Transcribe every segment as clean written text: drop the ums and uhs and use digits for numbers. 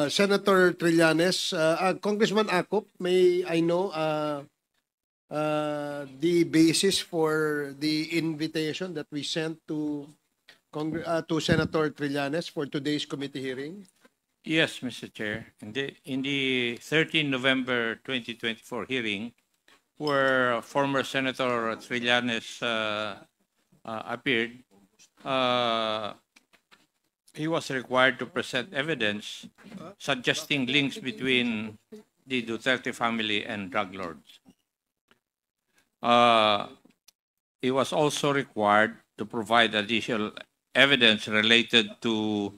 Senator Trillanes, Congressman Acop, may I know the basis for the invitation that we sent to Senator Trillanes for today's committee hearing? Yes, Mr. Chair. In the 13 November 2024 hearing, where former Senator Trillanes appeared, he was required to present evidence suggesting links between the Duterte family and drug lords. He was also required to provide additional evidence related to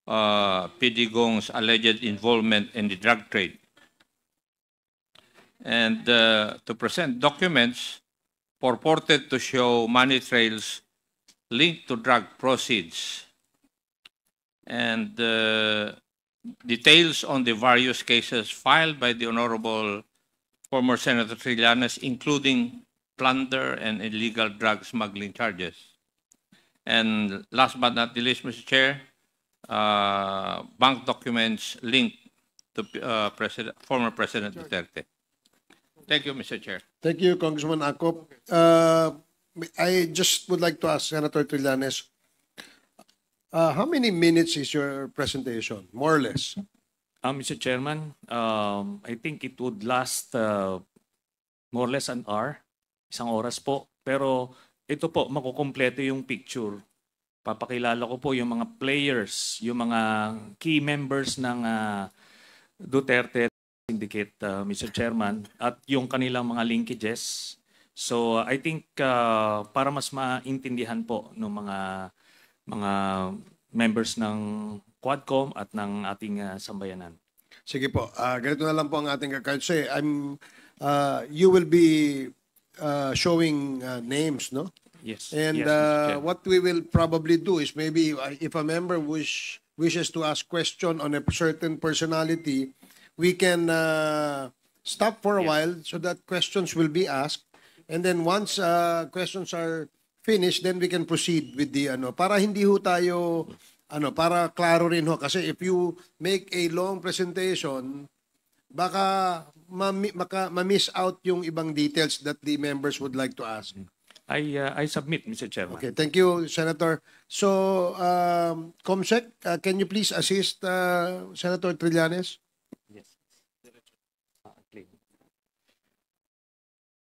Pidigong's alleged involvement in the drug trade, and to present documents purported to show money trails linked to drug proceeds, and details on the various cases filed by the Honorable former Senator Trillanes, including plunder and illegal drug smuggling charges. And last but not the least, Mr. Chair, bank documents linked to former President Duterte. Thank you, Mr. Chair. Thank you, Congressman Acop. I just would like to ask Senator Trillanes, how many minutes is your presentation, more or less? Mr. Chairman, I think it would last more or less an hour, isang oras po. Pero ito po, makukumpleto yung picture. Papakilala ko po yung mga players, yung mga key members ng Duterte Syndicate, Mr. Chairman, at yung kanilang mga linkages. So I think para mas maintindihan po ng mga members ng Quadcom at ng ating sambayanan. Sige po, ganito na lang po ang ating kasi you will be showing names, no? Yes. And yes, what we will probably do is maybe if a member wishes to ask question on a certain personality, we can stop for a while so that questions will be asked. And then once questions are finished, then we can proceed with the para hindi ho tayo para klaro rin ho kasi if you make a long presentation, baka ma-miss out yung ibang details that the members would like to ask. I submit, Mr. Chairman. Okay, thank you, Senator. So, Comsec, can you please assist Senator Trillanes? Yes.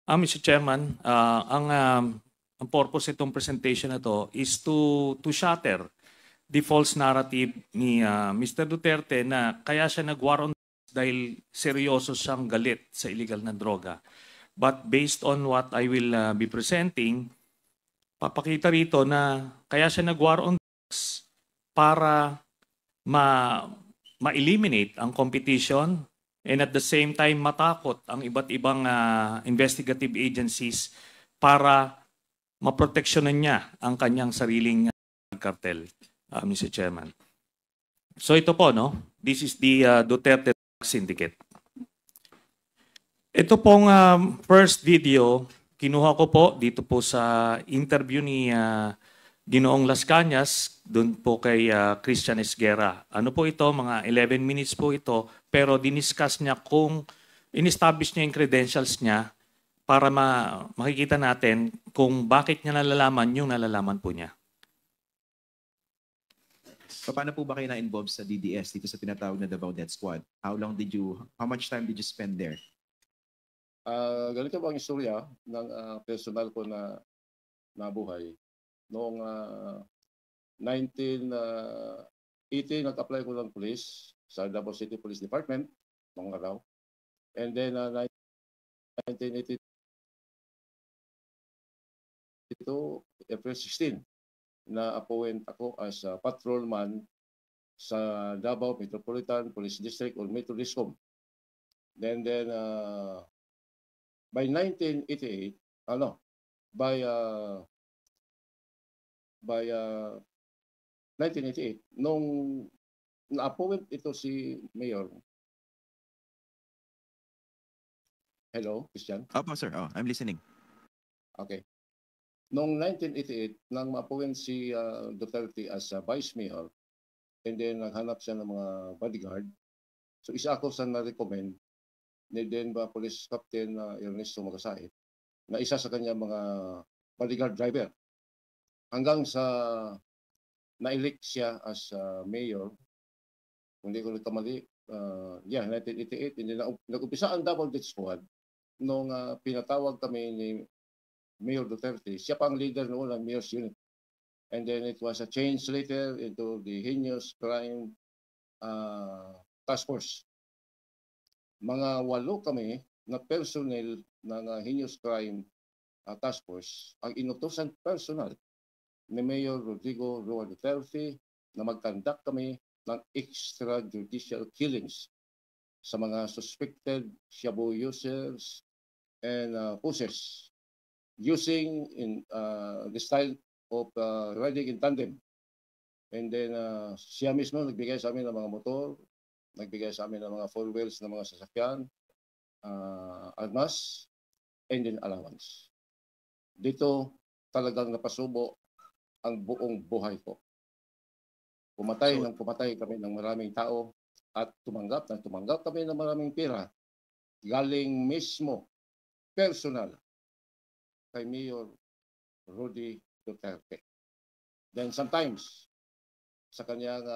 Mr. Chairman, ang purpose itong presentation na to is to shatter the false narrative ni Mr. Duterte na kaya siya nag-war on dahil seryoso siyang galit sa illegal na droga. But based on what I will be presenting, papakita rito na kaya siya nag-war on drugs para ma-eliminate ang competition and at the same time matakot ang iba't ibang investigative agencies para maproteksyonan niya ang kanyang sariling cartel, Mr. Chairman. So ito po, no? This is the Duterte Syndicate. Ito pong first video, kinuha ko po dito po sa interview ni Ginoong Las Cañas, doon po kay Christian Esguerra. Ano po ito? Mga 11 minutes po ito, pero diniscuss niya kung in-establish niya yung credentials niya para makikita natin kung bakit niya nalalaman yung nalalaman po niya. Paano po ba kayo na-involve sa DDS dito sa tinatawag na Davao Death Squad? How much time did you spend there? Ganito po ang istorya ng personal ko na nabuhay. Noong 1980, nag-apply ko ng police sa Davao City Police Department, mga araw. And then 1982, April 16, na-appoint ako as a patrolman sa Davao Metropolitan Police District or Metro Discom. Then by 1988, by 1988, nung na-appoint ito si Mayor. Hello, Christian? Opo, sir. Oh, I'm listening. Okay. Noong 1988, nang ma-appoint si Duterte as Vice Mayor, and then naghanap siya ng mga bodyguard. So isa ako sa na-recommend ni Denver Police Captain Ernesto Magasait na isa sa kanya mga bodyguard driver. Hanggang sa na-elect siya as mayor, kung hindi ko nagkamali, 1988, hindi nag-umpisa ang double death squad nung pinatawag kami ni Mayor Duterte. Siya pang leader noon ng Mayor's Unit. And then it was a change later into the heinous crime task force. Mga 8 kami na personnel ng heinous crime task force ang inutosan personal ni Mayor Rodrigo Roa Duterte na mag-conduct kami ng extrajudicial killings sa mga suspected shabu users and pushers using in the style of riding in tandem. And then siya mismo nagbigay sa amin ng mga motor, nagbigay sa amin ng mga 4 wheels ng mga sasakyan, armas, and then allowance. Dito talagang napasubo ang buong buhay ko. Pumatay kami ng maraming tao at tumanggap kami ng maraming pera galing mismo personal kay Mayor Rudy Duterte. Then sometimes sa kanyang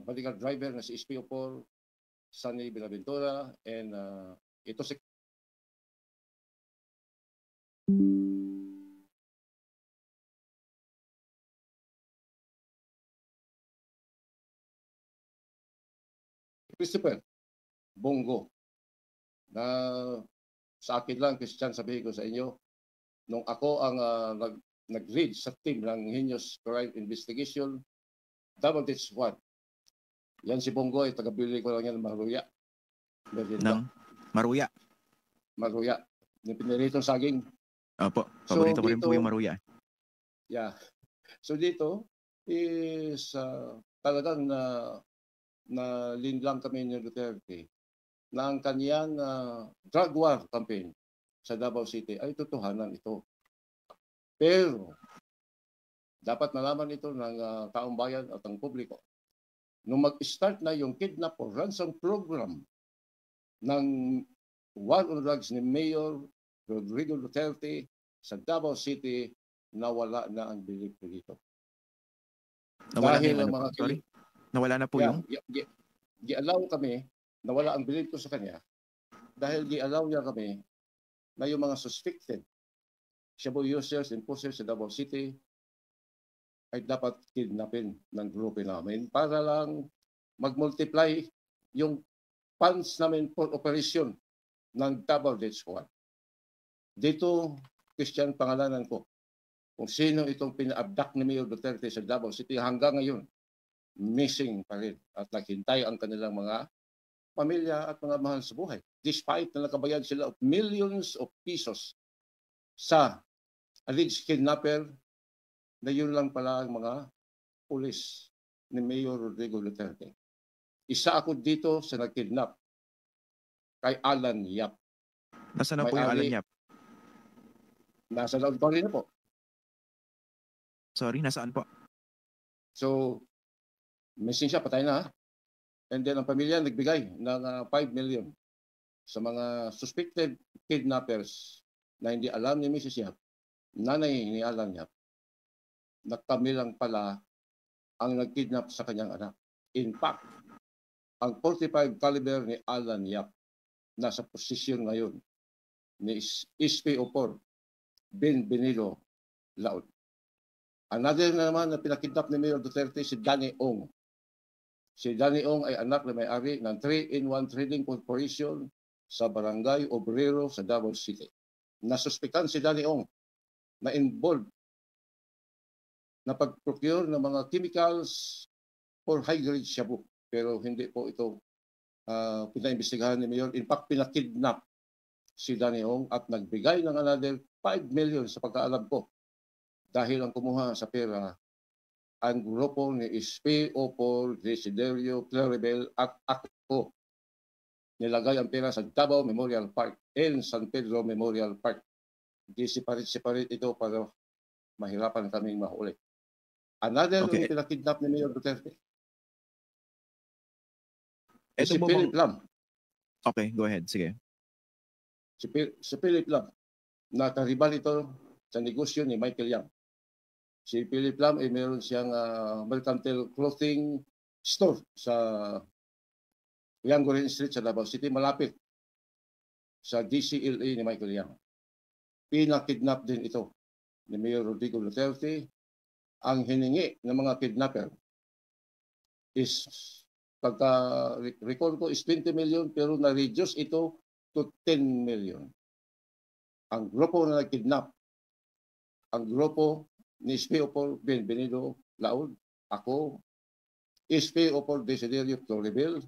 bodyguard driver na si SPO4 Sunny Benaventura, and ito si Christopher Bongo, na sa akin lang, Christian, sabihin ko sa inyo, nung ako ang nag-lead sa team ng heinous crime investigation, double death squad. Yan si Bongo, ay taga-bili ko lang yan ng Maruya. Ng Maruya? Maruya. Yung piniritong saging. Opo, paborito ko rin po yung Maruya. Yeah. So dito is talagang na linlang kami ni Duterte na ang kaniyang drug war campaign sa Davao City ay totohanan ito. Pero dapat malaman ito ng taong bayan at ang publiko. Nung mag-start na yung kidnap or ransom program ng war on drugs ni Mayor Rodrigo Duterte sa Davao City, nawala na ang belief dito. Nawala dahil na ang mga sorry? Nawala na po yung? Gi-allow kami, nawala ang belief ko sa kanya dahil gi-allow niya kami na yung mga suspected shabu users and pushers sa Davao City ay dapat kidnapin ng grupo namin para lang mag-multiply yung funds namin for operation ng Davao Death Squad. Dito, Christian, pangalanan ko kung sino itong pina-abduct ni Mayor Duterte sa Davao City hanggang ngayon, missing pa rin at naghintay ang kanilang mga pamilya at mga mahal sa buhay. Despite na nakabayad sila of millions of pesos sa alleged kidnapper na yun lang pala ang mga pulis ni Mayor Rodrigo Duterte. Isa ako dito sa nagkidnap kay Alan Yap. Nasaan na po yung Alan Yap? Nasa laboratory na po. Sorry, nasaan po? So, missing siya, patay na. And then ang pamilya nagbigay ng 5 million sa mga suspected kidnappers na hindi alam ni Mrs. Yap, nanay ni Alan Yap, na kami lang pala ang nagkidnap sa kanyang anak. In fact, ang 45 caliber ni Alan Yap nasa posisyon ngayon ni SPO4 Benvenido Laod. Another na naman na pinakidnap ni Mayor Duterte si Danny Ong. Si Danny Ong ay anak na may-ari ng 3-in-1 Trading Corporation sa Barangay Obrero sa Davao City. Nasuspektan si Danny Ong na involved na pag-procure ng mga chemicals for high-grade shabu. Pero hindi po ito pinaimbestigahan ni Mayor. In fact, pinakidnap si Danny Ong at nagbigay ng another 5 million sa pagkaalam ko. Dahil ang kumuha sa pera ang grupo ni SPO4 Desiderio Claribel at ako. Nilagay ang pera sa Davao Memorial Park and San Pedro Memorial Park. Hindi separate ito para mahirapan kaming mahuli. Another Okay. yung pinakidnap ni Mayor Duterte. Ito Si po Philip bang... Lam. Okay, go ahead. Sige. Si Philip Lam. Nakaribal ito sa negosyo ni Michael Yang. Si Philip Lam ay meron siyang mercantile clothing store sa Yangorin Street sa Davao City, malapit sa DCLA ni Michael Yang. Pinakidnap din ito ni Mayor Rodrigo Duterte. Ang hiningi ng mga kidnapper is, pagka-recall ko, is 20 million pero na-reduce ito to 10 million. Ang grupo na nag-kidnap, ang grupo ni SPO Paul Benvenido Laud, ako, SPO Paul Desiderio Toribel,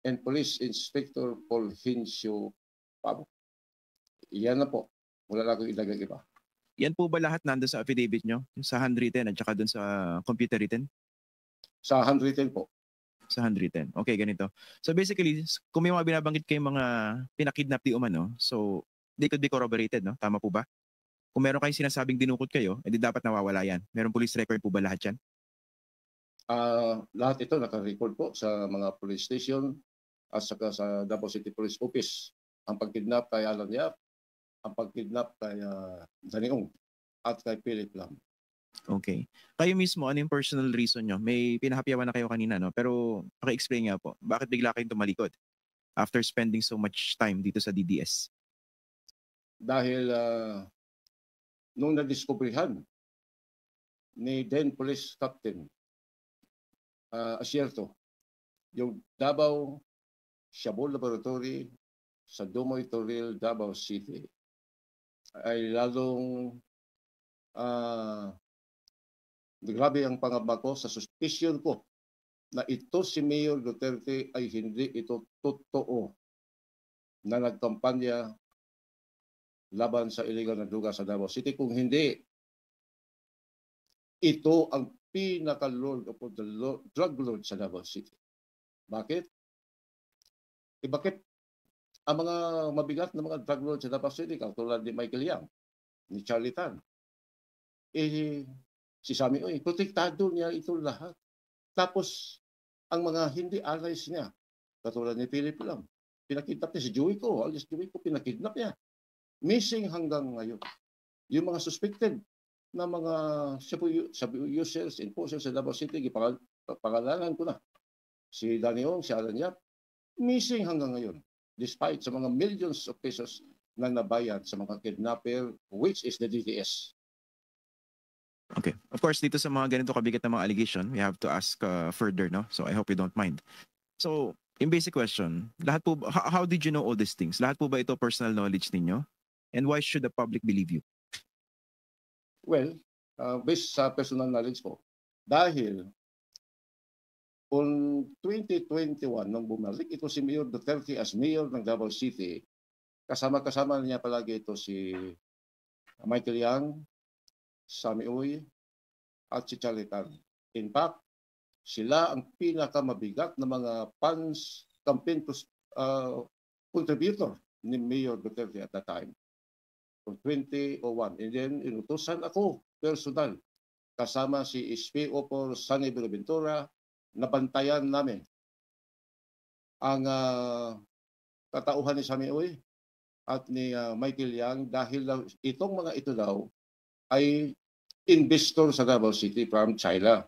and Police Inspector Paul Hincio Pabo. Iyan na po. Wala na akong ilagay iba. Yan po ba lahat nando sa affidavit nyo? Sa handwritten at saka dun sa computer written? Sa handwritten po. Sa handwritten. Okay, ganito. So basically, kung may mga binabanggit kayong mga pinakidnap di umano, so they could be corroborated, no? Tama po ba? Kung meron kayong sinasabing dinukot kayo, edi dapat nawawala yan. Meron police record po ba lahat yan? Lahat ito naka-record po sa mga police station at saka sa Davao City Police Office. Ang pagkidnap kay Alan Yap, ang pagkidnap kay Daniong at kay Philip Lam. Okay. Kayo mismo, ano yung personal reason nyo? May pinahapyawan na kayo kanina, no? Pero paki-explain nga po, bakit bigla kayong tumalikod after spending so much time dito sa DDS? Dahil nung nadiskubrihan ni then Police Captain Asierto, yung Davao Shabu Laboratory sa Dumoy Toril, Davao City ay lalong grabe ang pangamba ko sa suspicion ko na ito si Mayor Duterte ay hindi ito totoo na nagkampanya laban sa illegal na droga sa Davao City. Kung hindi, ito ang pinaka-lord of the drug lord sa Davao City. Bakit? Bakit ang mga mabigat na mga drug lord sa Davao City, katulad ni Michael Yang, ni Charlie Tan, si Sammy Oy, protektado niya ito lahat. Tapos, ang mga hindi allies niya, katulad ni Philip Lam, pinakidnap niya si Joey Ko, alias Joey Ko, pinakidnap niya. Missing hanggang ngayon. Yung mga suspected na mga users, enforcers sa Davao City, pangalanan ko na. Si Daniong, si Alan Yap, missing hanggang ngayon. Despite sa mga millions of pesos na nabayad sa mga kidnapper, which is the DDS. Okay. Of course, dito sa mga ganito kabigat na mga allegation, we have to ask further, no? So I hope you don't mind. So, in basic question, lahat po, how did you know all these things? Lahat po ba ito personal knowledge ninyo? And why should the public believe you? Well, based sa personal knowledge ko, dahil on 2021, nung bumalik ito si Mayor Duterte as Mayor ng Davao City, kasama-kasama niya palagi ito si Michael Yang, Sammy Uy, at si Charlie Tan. In fact, sila ang pinakamabigat na mga campaign contributor ni Mayor Duterte at that time. From 2001. And then, inutusan ako, personal, kasama si SPO por Sunny Benaventura, nabantayan namin ang katauhan ni Sammy Uy at ni Michael Yang dahil itong mga ito daw ay investor sa Davao City from China.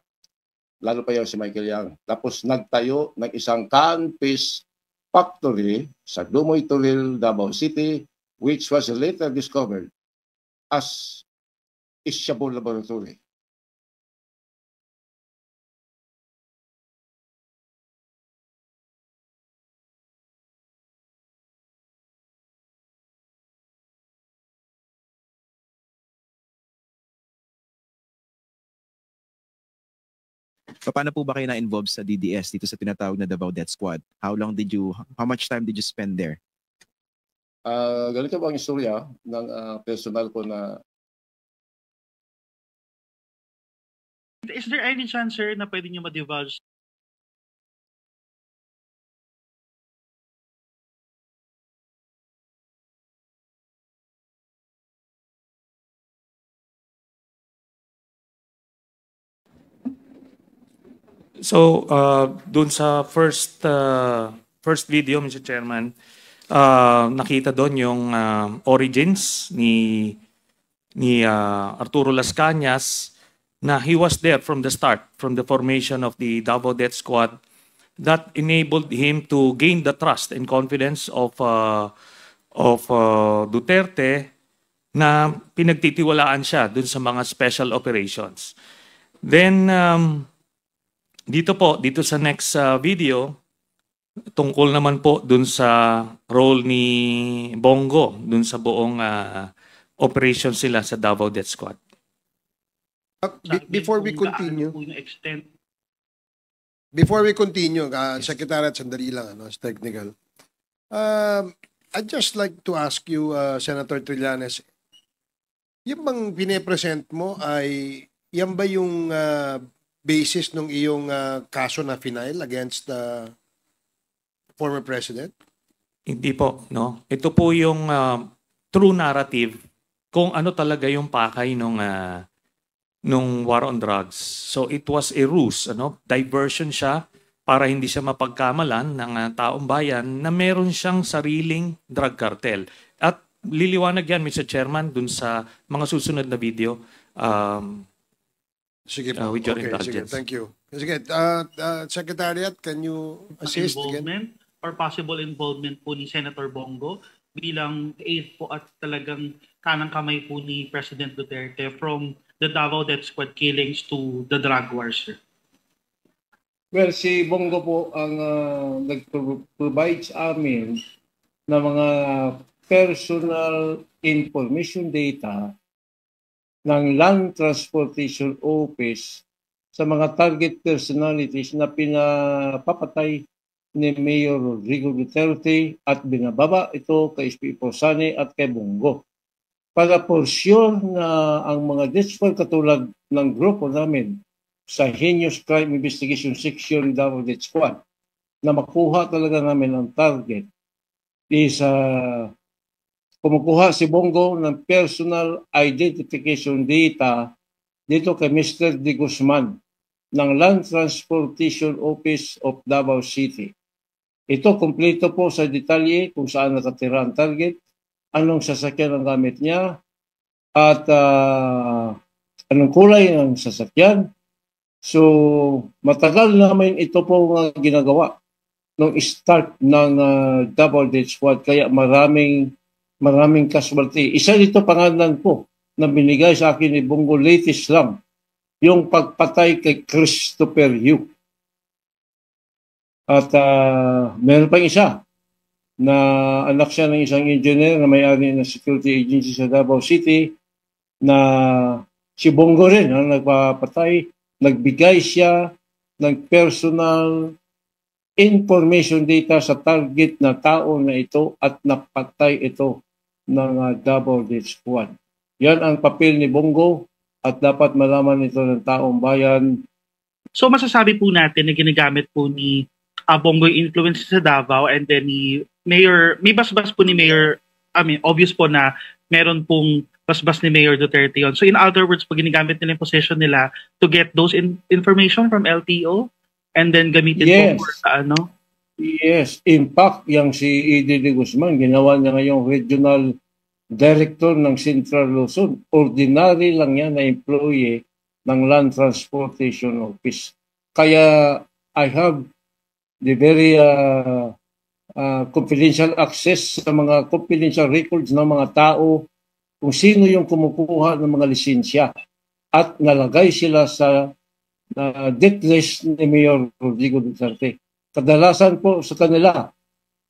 Lalo pa yung si Michael Yang. Tapos nagtayo ng isang can-paste factory sa Dumoy Toril, Davao City, which was later discovered as Shabu Laboratory. Paano po ba kayo na-involved sa DDS dito sa tinatawag na Davao Death Squad? How much time did you spend there? Ganito po ang istorya ng personal ko na. Is there any chance, sir, na pwede nyo ma-divulge So, dun sa first video, Mr. Chairman, nakita doon yung origins ni Arturo Las Cañas, na he was there from the start, from the formation of the Davao Death Squad, that enabled him to gain the trust and confidence of Duterte, na pinagtitiwalaan siya dun sa mga special operations. Then, dito sa next video, tungkol naman po dun sa role ni Bongo dun sa buong operation sila sa Davao Death Squad. Before we continue, Extent. before we continue, Secretary, sandali lang, it's technical. I'd just like to ask you, Senator Trillanes, yung bang pine-present mo ay, yan ba yung basis ng iyong kaso na final against the former president? Hindi po, no? Ito po yung true narrative kung ano talaga yung pakay nung war on drugs. So it was a ruse, diversion siya para hindi siya mapagkamalan ng taong bayan na meron siyang sariling drug cartel. At liliwanag yan, Mr. Chairman, dun sa mga susunod na video. Sige po. With your Okay, sige, indulgence. thank you. Sige, Secretariat, can you assist again? Involvement or possible involvement po ni Senator Bongo bilang aide po at talagang kanang kamay po ni President Duterte from the Davao Death Squad killings to the drug wars, sir? Well, si Bongo po ang nag-provide sa amin ng mga personal information data ng Land Transportation Office sa mga target personalities na pinapapatay ni Mayor Rodrigo Duterte at binababa ito kay SP Posani at kay Bongo. Para for sure na ang mga death squad katulad ng grupo namin sa Heinous Crime Investigation Section Davao Death Squad na makuha talaga namin ang target is kumukuha si Bongo ng personal identification data dito kay Mr. De Guzman ng Land Transportation Office of Davao City. Ito kompleto po sa detalye kung saan nakatira ang target, anong sasakyan ang gamit niya, at anong kulay ng sasakyan. So, matagal namin ito po ginagawa nung start ng Davao Death Squad, kaya maraming casualty. Isa dito pangalan po na binigay sa akin ni Bongo latest lang, yung pagpatay kay Christopher Yu. At meron pang isa na anak siya ng isang engineer na may-ari ng security agency sa Davao City na si Bongo rin ang nagpapatay. Nagbigay siya ng personal information data sa target na tao na ito at napatay ito ng Davao Death Squad. Yan ang papel ni Bongo at dapat malaman ito ng taong bayan. So masasabi po natin na ginagamit po ni Bongo yung influence sa Davao, and then ni Mayor, may basbas po ni Mayor, obvious po na meron pong basbas ni Mayor Duterte yun. So in other words, pag ginagamit nila yung position nila to get those information from LTO and then gamitin po sa ano? Yes, in fact, yung si E.D. De Guzman, ginawa niya ngayong regional director ng Central Luzon. Ordinary lang yan na employee ng Land Transportation Office. Kaya I have the very confidential access sa mga confidential records ng mga tao kung sino yung kumukuha ng mga lisensya at nalagay sila sa death list ni Mayor Rodrigo Duterte. Kadalasan po sa kanila,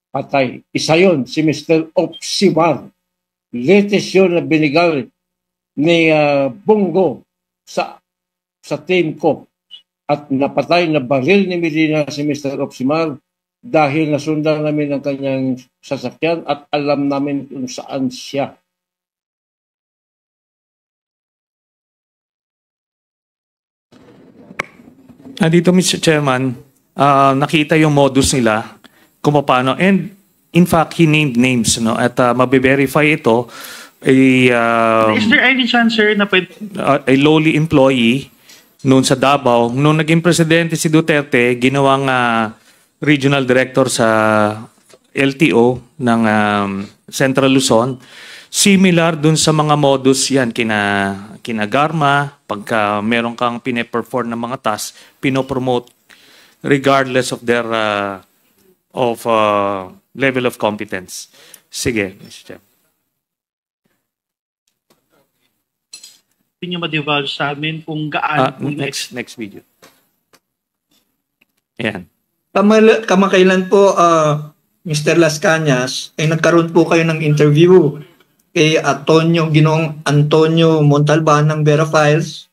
patay. Isa yun, si Mr. Opsimar. Latest yun na binigay ni Bongo sa team ko. At napatay na baril ni Medina si Mr. Opsimar dahil nasundan namin ang kanyang sasakyan at alam namin kung saan siya. Dito, Mr. Chairman, nakita yung modus nila kung paano. And in fact, he named names, no? At mabe-verify ito Is there any chance, sir, na a lowly employee noon sa Davao. Noong naging presidente si Duterte, ginawang regional director sa LTO ng Central Luzon. Similar dun sa mga modus yan, kina Garma, pagka meron kang pine-perform ng mga tasks, pinopromote regardless of their level of competence. Sige, Mr. Chair. Hindi nyo ma-divulge sa amin kung gaano po Next video. Ayan. Kamakailan po, Mr. Las Cañas, ay nagkaroon po kayo ng interview kay Ginoong Antonio Montalban ng Vera Files,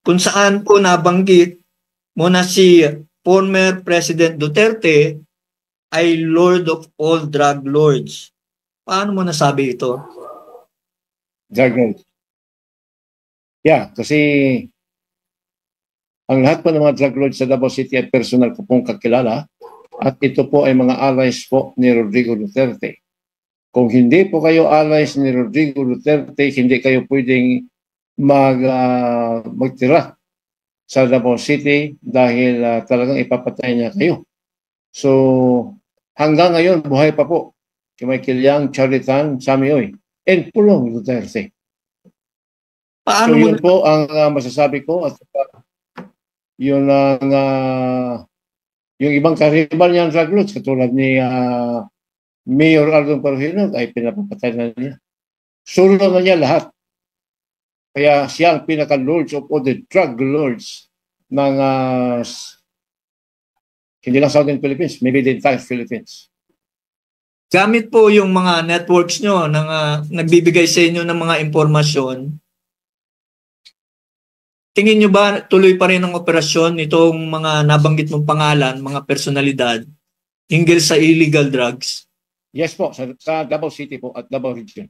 kung saan po nabanggit mo na si former President Duterte ay Lord of all drug lords. Paano mo nasabi ito? Drug lords. Yeah, kasi ang lahat po ng mga drug lords sa Davao City ay personal ko pong kakilala at ito po ay mga allies po ni Rodrigo Duterte. Kung hindi po kayo allies ni Rodrigo Duterte, hindi kayo pwedeng magtira sa Davao City dahil talagang ipapatay niya kayo. So, hanggang ngayon, buhay pa po si Michael Yang, Charlie Tan, Sammy Oy, and Pulong Duterte. Paano so, yun po ang masasabi ko at yun ang yung ibang karibal niyang drug lords katulad ni Mayor Aldon Paruhino ay pinapapatay na niya. Solo na niya lahat. Kaya siya ang pinaka-lords of all the drug lords ng hindi lang Southern Philippines, maybe the entire Philippines. Gamit po yung mga networks nyo ng nagbibigay sa inyo ng mga impormasyon, tingin nyo ba tuloy pa rin ang operasyon nitong mga nabanggit mong pangalan, mga personalidad, hinggil sa illegal drugs? Yes po, sa Davao City po at Davao Region.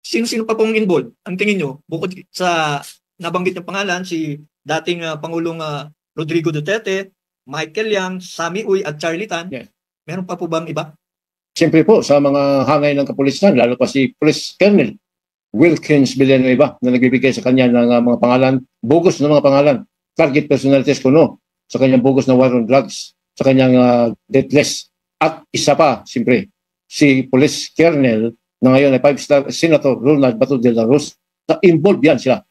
Sino-sino pa pong involved? Ang tingin nyo, bukod sa nabanggit ng pangalan, si dating Pangulong Rodrigo Duterte, Michael Yang, Sammy Uy at Charlie Tan, yes. Meron pa po bang iba? Siyempre po, sa mga hangay ng kapulisan, lalo pa si Police Colonel Wilkins Villanueva na nagbibigay sa kanya ng mga pangalan, bogus na mga pangalan, target personalities kuno, sa kanyang bogus na war on drugs, sa kanyang death list. At isa pa, siyempre, si Police Colonel na ngayon ay 5-star Senator Ronald Bato de la Rosa. Involved yan sila.